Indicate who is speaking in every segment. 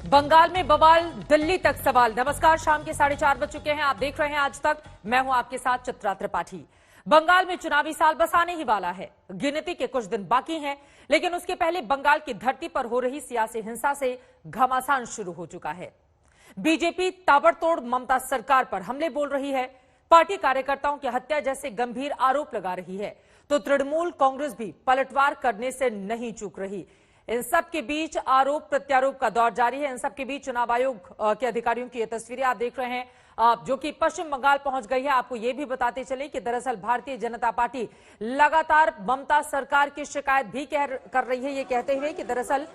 Speaker 1: बंगाल में बवाल, दिल्ली तक सवाल। नमस्कार, शाम के 4:30 बज चुके हैं। आप देख रहे हैं आज तक। मैं हूं आपके साथ चित्रा त्रिपाठी। बंगाल में चुनावी साल बस आने ही वाला है। गिनती के कुछ दिन बाकी हैं, लेकिन उसके पहले बंगाल की धरती पर हो रही सियासी हिंसा से घमासान शुरू हो चुका है। बीजेपी ताबड़तोड़ ममता सरकार पर हमले बोल रही है, पार्टी कार्यकर्ताओं की हत्या जैसे गंभीर आरोप लगा रही है, तो तृणमूल कांग्रेस भी पलटवार करने से नहीं चूक रही। इन सब के बीच आरोप प्रत्यारोप का दौर जारी है। इन सब के बीच चुनाव आयोग के अधिकारियों की ये तस्वीरें आप देख रहे हैं, जो कि पश्चिम बंगाल पहुंच गई है। आपको ये भी बताते चले कि दरअसल भारतीय जनता पार्टी लगातार ममता सरकार की शिकायत भी कर रही है, ये कहते हुए कि दरअसल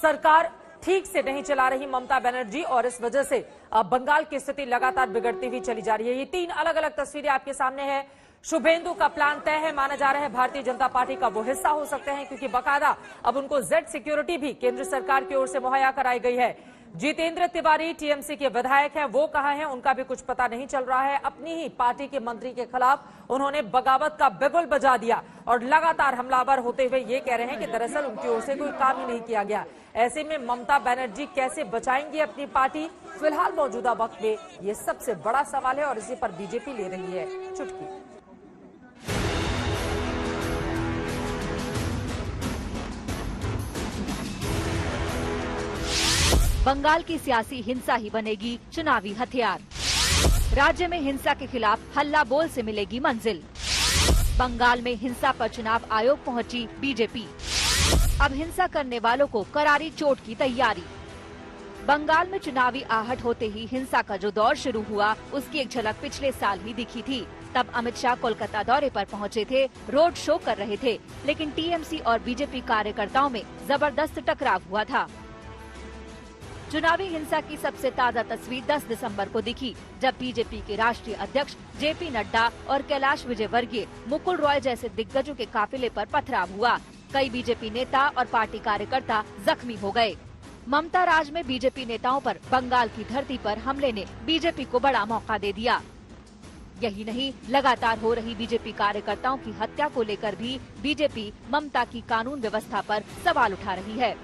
Speaker 1: सरकार ठीक से नहीं चला रही ममता बनर्जी, और इस वजह से बंगाल की स्थिति लगातार बिगड़ती हुई चली जा रही है। ये तीन अलग अलग तस्वीरें आपके सामने है। शुभेंदु का प्लान तय है, माना जा रहा है भारतीय जनता पार्टी का वो हिस्सा हो सकते हैं, क्योंकि बकायदा अब उनको जेड सिक्योरिटी भी केंद्र सरकार की ओर से मुहैया कराई गई है। जितेंद्र तिवारी टीएमसी के विधायक हैं, वो कहां हैं उनका भी कुछ पता नहीं चल रहा है। अपनी ही पार्टी के मंत्री के खिलाफ उन्होंने बगावत का बिगुल बजा दिया और लगातार हमलावर होते हुए ये कह रहे हैं कि दरअसल उनकी ओर से कोई काम ही नहीं किया गया। ऐसे में ममता बनर्जी कैसे बचाएंगी अपनी पार्टी, फिलहाल मौजूदा वक्त में ये सबसे बड़ा सवाल है और इसी पर बीजेपी ले रही है चुटकी।
Speaker 2: बंगाल की सियासी हिंसा ही बनेगी चुनावी हथियार। राज्य में हिंसा के खिलाफ हल्ला बोल से मिलेगी मंजिल। बंगाल में हिंसा पर चुनाव आयोग पहुंची बीजेपी। अब हिंसा करने वालों को करारी चोट की तैयारी। बंगाल में चुनावी आहट होते ही हिंसा का जो दौर शुरू हुआ, उसकी एक झलक पिछले साल ही दिखी थी। तब अमित शाह कोलकाता दौरे पर पहुंचे थे, रोड शो कर रहे थे, लेकिन टीएमसी और बीजेपी कार्यकर्ताओं में जबरदस्त टकराव हुआ था। चुनावी हिंसा की सबसे ताजा तस्वीर 10 दिसंबर को दिखी, जब बीजेपी के राष्ट्रीय अध्यक्ष जेपी नड्डा और कैलाश विजयवर्गीय, मुकुल रॉय जैसे दिग्गजों के काफिले पर पथराव हुआ। कई बीजेपी नेता और पार्टी कार्यकर्ता जख्मी हो गए। ममता राज में बीजेपी नेताओं पर बंगाल की धरती पर हमले ने बीजेपी को बड़ा मौका दे दिया। यही नहीं, लगातार हो रही बीजेपी कार्यकर्ताओं की हत्या को लेकर भी बीजेपी ममता की कानून व्यवस्था पर सवाल उठा रही है।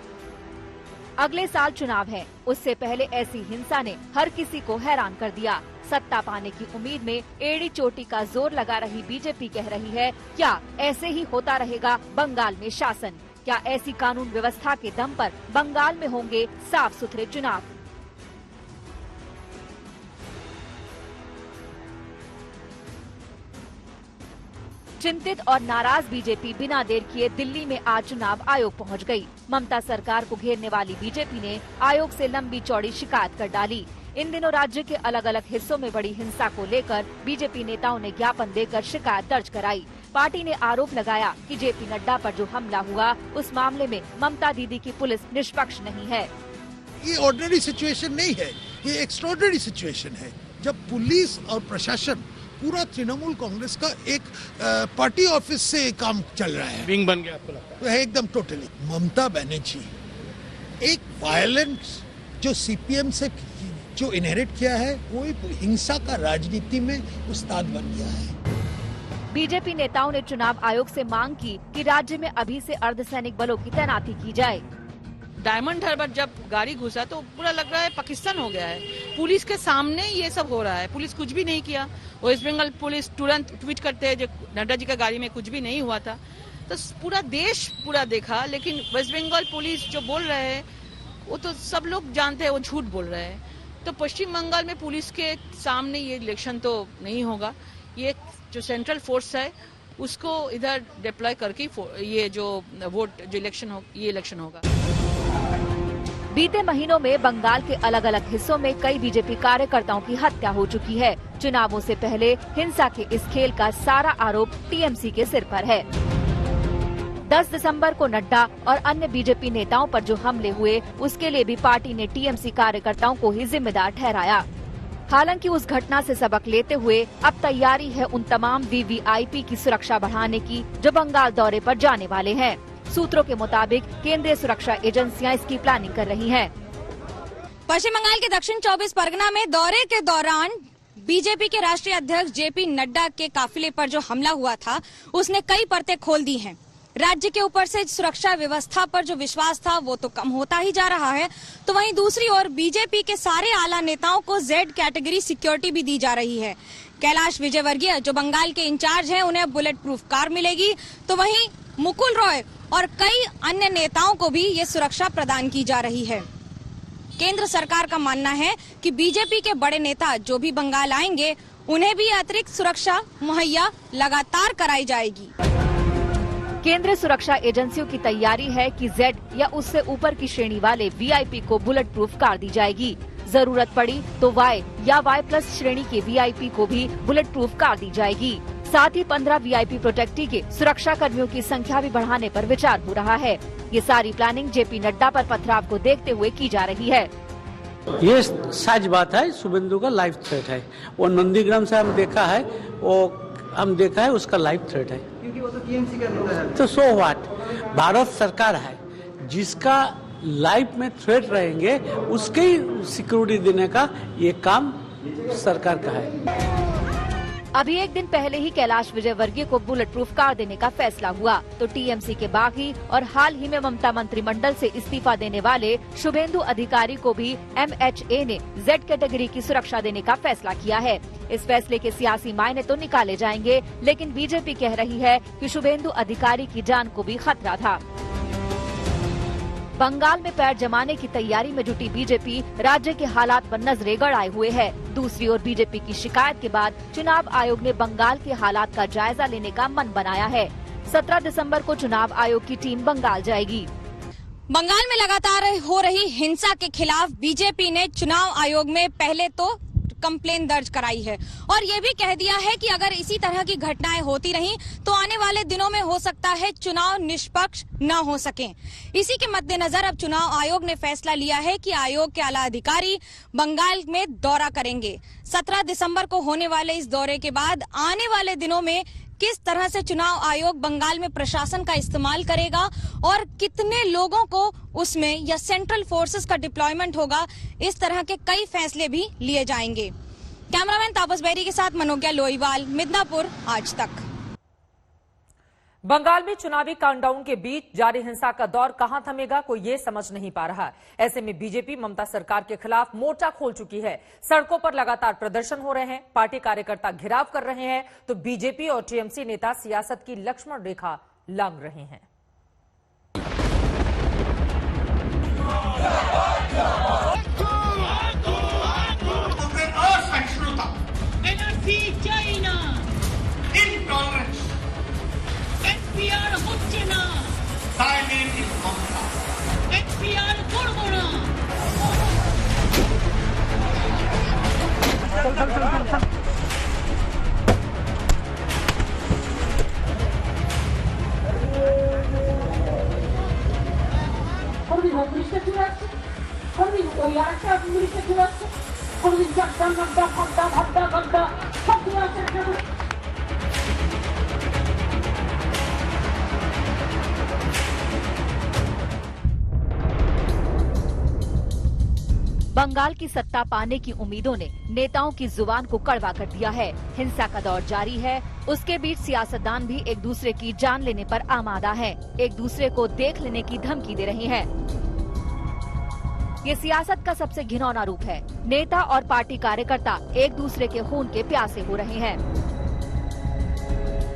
Speaker 2: अगले साल चुनाव है, उससे पहले ऐसी हिंसा ने हर किसी को हैरान कर दिया। सत्ता पाने की उम्मीद में एड़ी चोटी का जोर लगा रही बीजेपी कह रही है, क्या ऐसे ही होता रहेगा बंगाल में शासन? क्या ऐसी कानून व्यवस्था के दम पर बंगाल में होंगे साफ सुथरे चुनाव? चिंतित और नाराज बीजेपी बिना देर किए दिल्ली में आज चुनाव आयोग पहुंच गई। ममता सरकार को घेरने वाली बीजेपी ने आयोग से लंबी चौड़ी शिकायत कर डाली। इन दिनों राज्य के अलग अलग हिस्सों में बड़ी हिंसा को लेकर बीजेपी नेताओं ने ज्ञापन देकर शिकायत दर्ज कराई। पार्टी ने आरोप लगाया कि जेपी नड्डा पर जो हमला हुआ, उस मामले में ममता दीदी की पुलिस निष्पक्ष नहीं है।
Speaker 3: ये ऑर्डिनरी सिचुएशन नहीं है, ये एक्स्ट्राऑर्डिनरी सिचुएशन है, जब पुलिस और प्रशासन पूरा तृणमूल कांग्रेस का एक पार्टी ऑफिस से काम चल रहा है।
Speaker 4: विंग बन गया आपको लगता
Speaker 3: है? एकदम टोटली। ममता बनर्जी एक वायलेंस जो सीपीएम से जो इनहेरिट किया है, वो हिंसा का राजनीति में उस्ताद बन गया है।
Speaker 2: बीजेपी नेताओं ने चुनाव आयोग से मांग की कि राज्य में अभी से अर्धसैनिक बलों की तैनाती की जाए।
Speaker 5: डायमंड हार्बर जब गाड़ी घुसा तो पूरा लग रहा है पाकिस्तान हो गया है। पुलिस के सामने ये सब हो रहा है, पुलिस कुछ भी नहीं किया। वेस्ट बंगाल पुलिस तुरंत ट्वीट करते हैं, जो नड्डा जी का गाड़ी में कुछ भी नहीं हुआ था। तो पूरा देश पूरा देखा, लेकिन वेस्ट बंगाल पुलिस जो बोल रहे हैं वो तो सब लोग जानते हैं वो झूठ बोल रहे हैं। तो पश्चिम बंगाल में पुलिस के सामने ये इलेक्शन तो नहीं होगा। ये जो सेंट्रल फोर्स है उसको इधर डिप्लॉय करके ये जो वोट जो इलेक्शन हो, ये इलेक्शन होगा।
Speaker 2: बीते महीनों में बंगाल के अलग अलग हिस्सों में कई बीजेपी कार्यकर्ताओं की हत्या हो चुकी है। चुनावों से पहले हिंसा के इस खेल का सारा आरोप टीएमसी के सिर पर है। 10 दिसंबर को नड्डा और अन्य बीजेपी नेताओं पर जो हमले हुए, उसके लिए भी पार्टी ने टीएमसी कार्यकर्ताओं को ही जिम्मेदार ठहराया। हालांकि उस घटना से सबक लेते हुए अब तैयारी है उन तमाम वीवीआईपी की सुरक्षा बढ़ाने की जो बंगाल दौरे पर जाने वाले हैं। सूत्रों के मुताबिक केंद्रीय सुरक्षा एजेंसियां इसकी प्लानिंग कर रही हैं।
Speaker 6: पश्चिम बंगाल के दक्षिण 24 परगना में दौरे के दौरान बीजेपी के राष्ट्रीय अध्यक्ष जेपी नड्डा के काफिले पर जो हमला हुआ था, उसने कई परतें खोल दी हैं। राज्य के ऊपर से सुरक्षा व्यवस्था पर जो विश्वास था वो तो कम होता ही जा रहा है, तो वहीं दूसरी ओर बीजेपी के सारे आला नेताओं को जेड कैटेगरी सिक्योरिटी भी दी जा रही है। कैलाश विजयवर्गीय जो बंगाल के इंचार्ज हैं, उन्हें बुलेट प्रूफ कार मिलेगी, तो वहीं मुकुल रॉय और कई अन्य नेताओं को भी ये सुरक्षा प्रदान की जा रही है। केंद्र सरकार का मानना है कि बीजेपी के बड़े नेता जो भी बंगाल आएंगे उन्हें भी अतिरिक्त सुरक्षा मुहैया लगातार कराई जाएगी।
Speaker 2: केंद्रीय सुरक्षा एजेंसियों की तैयारी है कि जेड या उससे ऊपर की श्रेणी वाले वीआईपी को बुलेट प्रूफ कार दी जाएगी। जरूरत पड़ी तो वाई या वाई+ श्रेणी के वीआईपी को भी बुलेट प्रूफ कार दी जाएगी। साथ ही 15 वीआईपी प्रोटेक्टी के सुरक्षा कर्मियों की संख्या भी बढ़ाने पर विचार हो रहा है। ये सारी प्लानिंग जेपी नड्डा पर पथराव को देखते हुए की जा रही है।
Speaker 4: ये सच बात है, शुभेंदु का लाइफ थ्रेट है। वो नंदीग्राम से हम देखा है, उसका लाइफ थ्रेट है, क्योंकि वो तो टीएमसी का लोग है। तो सो व्हाट, भारत सरकार है, जिसका लाइफ में थ्रेट रहेंगे उसके ही सिक्योरिटी देने का ये काम सरकार का है।
Speaker 2: अभी एक दिन पहले ही कैलाश विजयवर्गीय को बुलेट प्रूफ कार देने का फैसला हुआ, तो टीएमसी के बागी और हाल ही में ममता मंत्रिमंडल से इस्तीफा देने वाले शुभेंदु अधिकारी को भी MHA ने जेड कैटेगरी की सुरक्षा देने का फैसला किया है। इस फैसले के सियासी मायने तो निकाले जाएंगे, लेकिन बीजेपी कह रही है कि शुभेंदु अधिकारी की जान को भी खतरा था। बंगाल में पैर जमाने की तैयारी में जुटी बीजेपी राज्य के हालात पर नजरें गड़ाए हुए है। दूसरी ओर बीजेपी की शिकायत के बाद चुनाव आयोग ने बंगाल के हालात का जायजा लेने का मन बनाया है। 17 दिसंबर को चुनाव आयोग की टीम बंगाल जाएगी।
Speaker 6: बंगाल में लगातार हो रही हिंसा के खिलाफ बीजेपी ने चुनाव आयोग में पहले तो कंप्लेन दर्ज कराई है और ये भी कह दिया है कि अगर इसी तरह की घटनाएं होती रहीं तो आने वाले दिनों में हो सकता है चुनाव निष्पक्ष न हो सकें। इसी के मद्देनजर अब चुनाव आयोग ने फैसला लिया है कि आयोग के आला अधिकारी बंगाल में दौरा करेंगे। 17 दिसंबर को होने वाले इस दौरे के बाद आने वाले दिनों में किस तरह से चुनाव आयोग बंगाल में प्रशासन का इस्तेमाल करेगा और कितने लोगों को उसमें या सेंट्रल फोर्सेस का डिप्लॉयमेंट होगा, इस तरह के कई फैसले भी लिए जाएंगे। कैमरामैन तापस बेरी के साथ मनोज्ञा लोईवाल, मिदनापुर, आज तक।
Speaker 1: बंगाल में चुनावी काउंटडाउन के बीच जारी हिंसा का दौर कहां थमेगा, कोई ये समझ नहीं पा रहा। ऐसे में बीजेपी ममता सरकार के खिलाफ मोर्चा खोल चुकी है। सड़कों पर लगातार प्रदर्शन हो रहे हैं, पार्टी कार्यकर्ता घेराव कर रहे हैं, तो बीजेपी और टीएमसी नेता सियासत की लक्ष्मण रेखा लांघ रहे हैं।
Speaker 2: बंगाल की सत्ता पाने की उम्मीदों ने नेताओं की जुबान को कड़वा कर दिया है। हिंसा का दौर जारी है, उसके बीच सियासतदान भी एक दूसरे की जान लेने पर आमादा है, एक दूसरे को देख लेने की धमकी दे रहे हैं। ये सियासत का सबसे घिनौना रूप है। नेता और पार्टी कार्यकर्ता एक दूसरे के खून के प्यासे हो रहे हैं।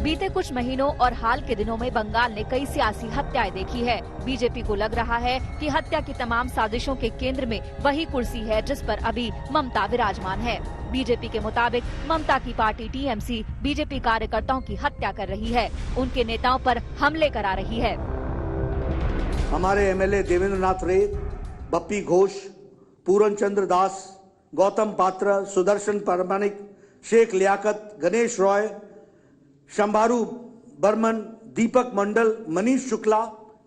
Speaker 2: बीते कुछ महीनों और हाल के दिनों में बंगाल ने कई सियासी हत्याएं देखी है। बीजेपी को लग रहा है कि हत्या की तमाम साजिशों के केंद्र में वही कुर्सी है जिस पर अभी ममता विराजमान है। बीजेपी के मुताबिक ममता की पार्टी टीएमसी बीजेपी कार्यकर्ताओं की हत्या कर रही है, उनके नेताओं पर हमले करा रही है।
Speaker 7: हमारे एमएलए देवेंद्र नाथ रे, बप्पी घोष, पूरन चंद्र दास, गौतम पात्र, सुदर्शन परमानिक, शेख लियाकत, गणेश रॉय, शंभारू बर्मन, दीपक मंडल, मनीष शुक्ला,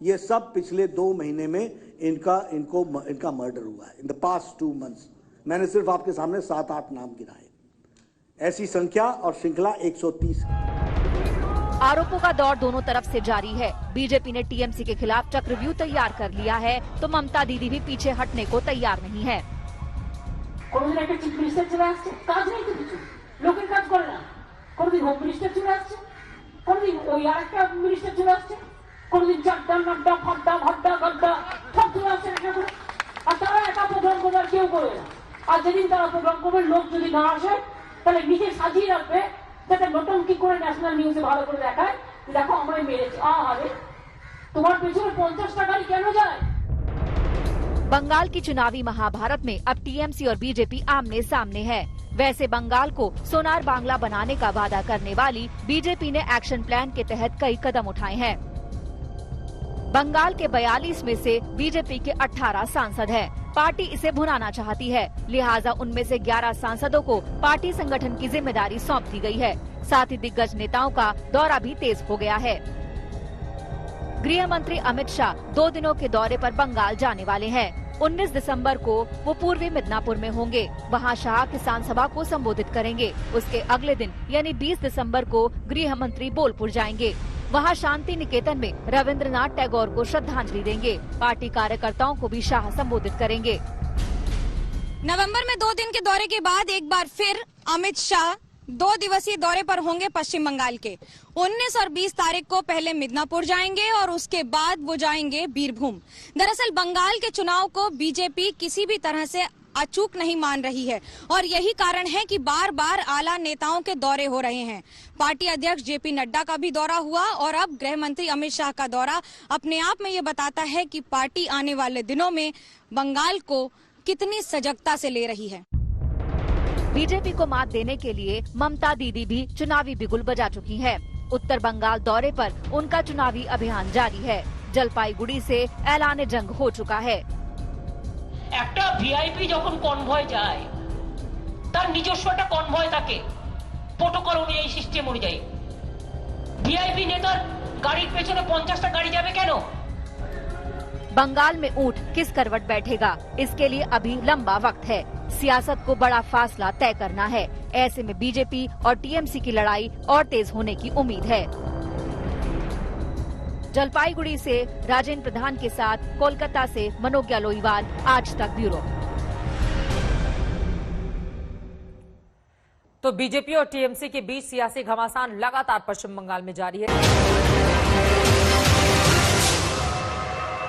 Speaker 7: ये सब पिछले 2 महीने में इनका मर्डर हुआ है। इन द पास्ट 2 मंथ्स मैंने सिर्फ आपके सामने 7-8 नाम गिनाए। ऐसी संख्या और श्रृंखला 130।
Speaker 2: आरोपों का दौर दोनों तरफ से जारी है। बीजेपी ने टीएमसी के खिलाफ चक्रव्यूह तैयार कर लिया है, तो ममता दीदी भी पीछे हटने को तैयार नहीं है।
Speaker 8: কোনদিন চারটা নাড্ডা ফাড্ডা ভাড্ডা গাড্ডা সব চলে আসছে এখানে। আর তারা একা প্রোগ্রাম করবে আর কেউ করবে না। আর যেদিন তারা প্রোগ্রাম করবে লোক যদি না আসে তাহলে নিজে সাজিয়ে রাখবে যাতে নটঙ্কি করে ন্যাশনাল নিউজে ভালো করে দেখায় দেখো আমরাই মেরেছি। আরে তোমার পেছনে 50টা গাড়ি কেন যায়?
Speaker 2: बंगाल की चुनावी महाभारत में अब टीएमसी और बीजेपी आमने सामने है। वैसे बंगाल को सोनार बांग्ला बनाने का वादा करने वाली बीजेपी ने एक्शन प्लान के तहत कई कदम उठाए हैं। बंगाल के 42 में से बीजेपी के 18 सांसद हैं। पार्टी इसे भुनाना चाहती है, लिहाजा उनमें से 11 सांसदों को पार्टी संगठन की जिम्मेदारी सौंप दी गई है। साथ ही दिग्गज नेताओं का दौरा भी तेज हो गया है। गृह मंत्री अमित शाह 2 दिनों के दौरे पर बंगाल जाने वाले हैं। 19 दिसंबर को वो पूर्वी मिदनापुर में होंगे। वहां शाह किसान सभा को संबोधित करेंगे। उसके अगले दिन यानी 20 दिसंबर को गृह मंत्री बोलपुर जाएंगे। वहां शांति निकेतन में रविंद्रनाथ टैगोर को श्रद्धांजलि देंगे। पार्टी कार्यकर्ताओं को भी शाह संबोधित करेंगे।
Speaker 6: नवंबर में 2 दिन के दौरे के बाद एक बार फिर अमित शाह 2 दिवसीय दौरे पर होंगे पश्चिम बंगाल के। 19 और 20 तारीख को पहले मिदनापुर जाएंगे और उसके बाद वो जाएंगे बीरभूम। दरअसल बंगाल के चुनाव को बीजेपी किसी भी तरह से अचूक नहीं मान रही है और यही कारण है कि बार बार आला नेताओं के दौरे हो रहे हैं। पार्टी अध्यक्ष जेपी नड्डा का भी दौरा हुआ और अब गृह मंत्री अमित शाह का दौरा अपने आप में ये बताता है कि पार्टी आने वाले दिनों में बंगाल को कितनी सजगता से ले रही है।
Speaker 2: बीजेपी को मात देने के लिए ममता दीदी भी चुनावी बिगुल बजा चुकी है। उत्तर बंगाल दौरे पर उनका चुनावी अभियान जारी है। जलपाईगुड़ी से ऐलान जंग हो चुका है।
Speaker 9: একটা ভিআইপি যখন কনভয় যায় তার নিজস্ব একটা কনভয় থাকে প্রটোকল অনুযায়ী সিস্টেম অনুযায়ী। ভিআইপি নেতার গাড়ির পেছনে 50টা গাড়ি যাবে কেন?
Speaker 2: बंगाल में ऊंट किस करवट बैठेगा, इसके लिए अभी लंबा वक्त है। सियासत को बड़ा फासला तय करना है। ऐसे में बीजेपी और टीएमसी की लड़ाई और तेज होने की उम्मीद है। जलपाईगुड़ी से राजेंद्र प्रधान के साथ कोलकाता से मनोज्ञा लोईवाल, आज तक ब्यूरो।
Speaker 1: तो बीजेपी और टीएमसी के बीच सियासी घमासान लगातार पश्चिम बंगाल में जारी है।